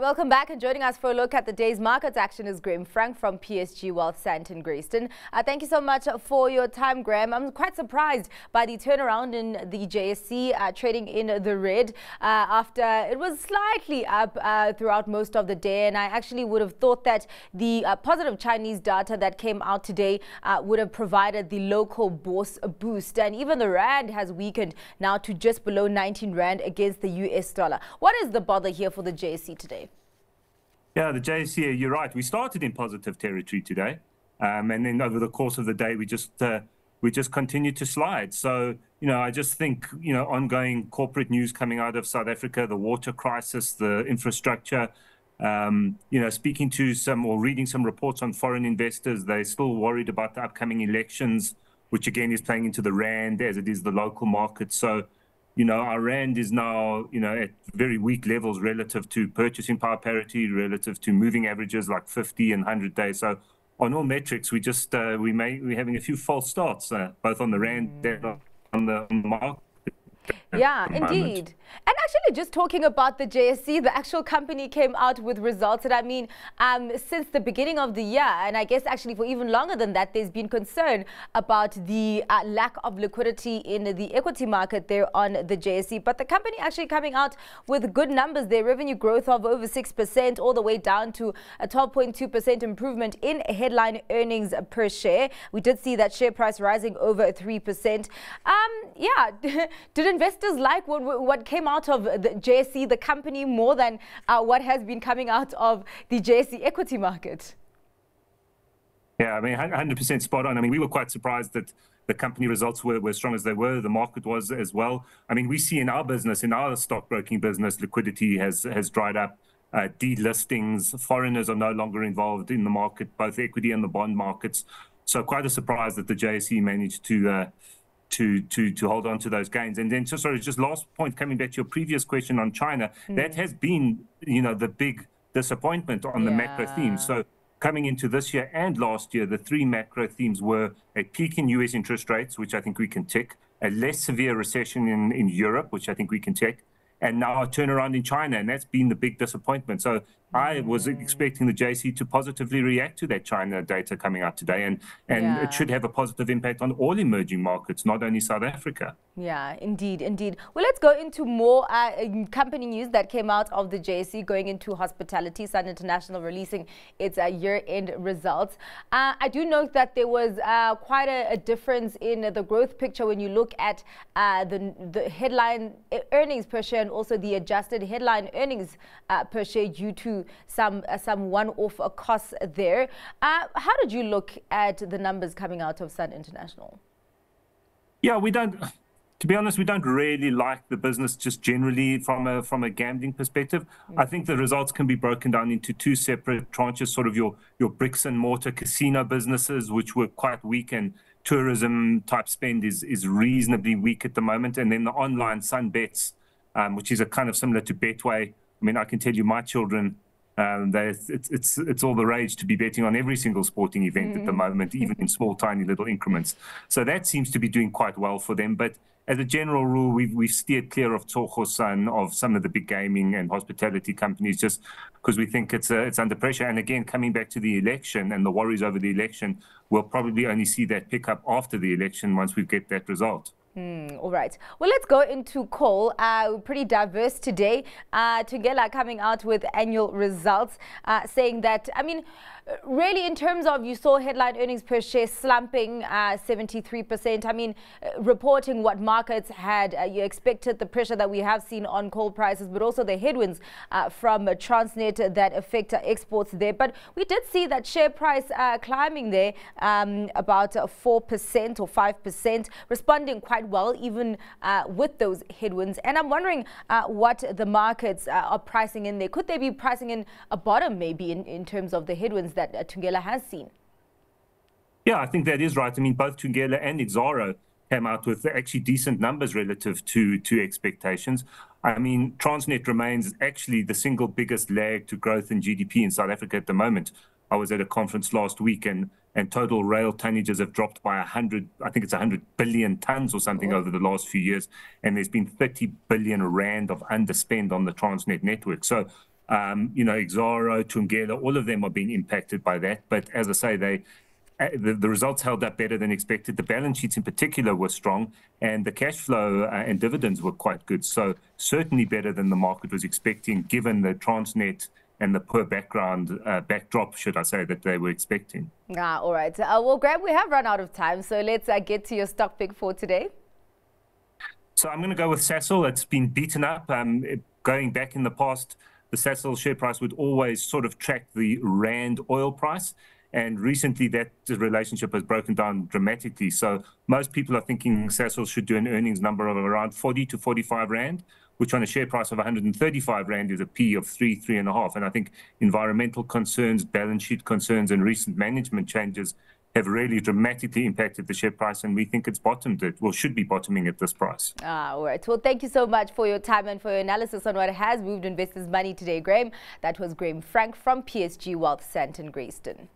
welcome back, and joining us for a look at the day's markets action is Graeme Franck from PSG Wealth Sandton Grayston. Thank you so much for your time, Graeme. I'm quite surprised by the turnaround in the JSE, trading in the red after it was slightly up throughout most of the day. And I actually would have thought that the positive Chinese data that came out today would have provided the local bourse a boost. And even the rand has weakened now to just below 19 rand against the US dollar. What is the bother here for the JSE today? Yeah, the JSE, you're right. We started in positive territory today, and then over the course of the day, we just continued to slide. So, I just think, ongoing corporate news coming out of South Africa, the water crisis, the infrastructure, speaking to some or reading some reports on foreign investors, they're still worried about the upcoming elections, which again is playing into the rand as it is the local market. So, our rand is now, at very weak levels relative to purchasing power parity, relative to moving averages like 50 and 100 days. So on all metrics, we're having a few false starts, both on the rand and on the market. Yeah, indeed. And actually, just talking about the JSE, the actual company came out with results that, since the beginning of the year, and I guess actually for even longer than that, there's been concern about the lack of liquidity in the equity market there on the JSE. But the company actually coming out with good numbers, their revenue growth of over 6%, all the way down to a 12.2% improvement in headline earnings per share. We did see that share price rising over 3%. Did investors like what came out of the JSE, the company, more than what has been coming out of the JSE equity market? Yeah, 100% spot on. We were quite surprised that the company results were as strong as they were. The market was as well. We see in our business, in our stockbroking business, liquidity has dried up. Delistings, foreigners are no longer involved in the market, both equity and the bond markets. So quite a surprise that the JSE managed to hold on to those gains. And then, just last point, coming back to your previous question on China, that has been, the big disappointment on the macro theme. So coming into this year and last year, the three macro themes were a peak in US interest rates, which I think we can tick, a less severe recession in Europe, which I think we can tick, and now a turnaround in China, and that's been the big disappointment. So I was expecting the JSE to positively react to that China data coming out today, and it should have a positive impact on all emerging markets, not only South Africa. Yeah, indeed. Well, let's go into more company news that came out of the JSE, going into hospitality. Sun International releasing its year-end results. I do note that there was quite a difference in the growth picture when you look at the headline earnings per share and also the adjusted headline earnings per share due to some one-off costs there. How did you look at the numbers coming out of Sun International? Yeah, to be honest, we don't really like the business just generally from a gambling perspective. I think the results can be broken down into two separate tranches, sort of your bricks and mortar casino businesses, which were quite weak, and tourism type spend is reasonably weak at the moment. And then the online Sun Bets, which is a kind of similar to Betway. I can tell you my children, it's all the rage to be betting on every single sporting event at the moment, even in small, tiny little increments. So that seems to be doing quite well for them. But as a general rule, we've steered clear of Sun, of some of the big gaming and hospitality companies, just because we think it's under pressure. And again, coming back to the election and the worries over the election, we'll probably only see that pick up after the election once we get that result. All right. Well, let's go into coal. Pretty diverse today. Thungela coming out with annual results, saying that, really in terms of, you saw headline earnings per share slumping 73%. Reporting what markets had you expected, the pressure that we have seen on coal prices, but also the headwinds from Transnet that affect exports there. But we did see that share price climbing there about 4% or 5%, responding quite well even with those headwinds. And I'm wondering what the markets are pricing in there. Could they be pricing in a bottom maybe in terms of the headwinds that Thungela has seen? Yeah, I think that is right. Both Thungela and Exxaro came out with actually decent numbers relative to expectations. Transnet remains actually the single biggest lag to growth in GDP in South Africa at the moment. I was at a conference last week, and total rail tonnages have dropped by 100 billion tons or something over the last few years, and there's been 30 billion rand of underspend on the Transnet network. So Exaro, Tungela, all of them are being impacted by that. But as I say, the results held up better than expected. The balance sheets in particular were strong, and the cash flow and dividends were quite good. So certainly better than the market was expecting, given the Transnet and the poor backdrop, should I say, that they were expecting. All right. Well, Graeme, we have run out of time, so let's get to your stock pick for today. So I'm going to go with Sasol. It's been beaten up. Going back in the past, the Sasol share price would always sort of track the Rand oil price. And recently that relationship has broken down dramatically. So most people are thinking Sasol should do an earnings number of around 40 to 45 Rand, which on a share price of 135 Rand is a P of 3.5. And I think environmental concerns, balance sheet concerns, and recent management changes have really dramatically impacted the share price, and we think it's bottomed it, well, should be bottoming at this price. All right. Well, thank you so much for your time and for your analysis on what has moved investors' money today, Graeme. That was Graeme Franck from PSG Wealth Sandton Grayston.